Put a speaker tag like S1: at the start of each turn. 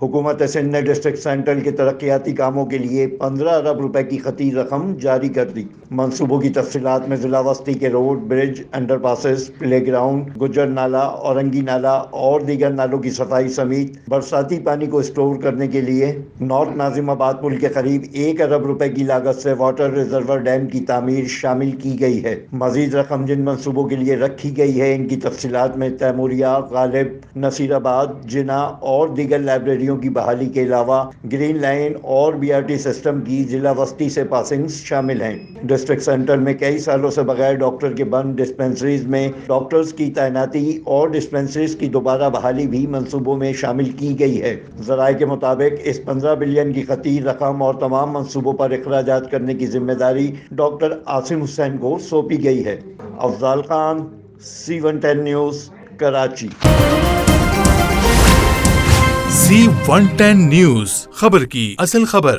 S1: حکومت سندھ نے district central کے ترقیاتی کاموں کے لیے 15 ارب روپے کی خطی رقم جاری کر دی۔ منصوبوں کی تفصیلات میں ضلع وسطی کے روڈ، برج، انڈر پاسز، پلے گراؤنڈ، گجر نالہ، اورنگی نالہ اور دیگر نالوں کی صفائی سمیت برساتی پانی کو اسٹور کرنے کے لیے نارتھ ناظم آباد پل کے قریب 1 ارب روپے کی لاگت سے واٹر ریزرور ڈیم کی تعمیر شامل کی گئی ہے۔ مزید رقم جن منصوبوں کے لیے رکھی گئی ہے ان کی تفصیلات میں تیموریہ، غالب، نصیر آباد، جناح اور دیگر لائبریریوں کی بحالی کے علاوہ گرین لائن اور BRT سسٹم کی ضلع وسطی سے پاسنگز شامل ہیں۔ ڈسٹرکٹ سینٹر میں کئی سالوں سے بغیر ڈاکٹر کے بند ڈسپنسریز میں ڈاکٹرز کی تعیناتی اور ڈسپنسریز کی دوبارہ بحالی بھی منصوبوں میں شامل کی گئی ہے۔ ذرائع کے مطابق اس 15 بلین کی خطی رقم اور تمام منصوبوں پر اخراجات کرنے کی ذمہ داری ڈاکٹر عاصم حسین کو سونپی گئی ہے۔ Afzal Khan, C110 news, Karachi.
S2: C110 news, خبر کی اصل خبر۔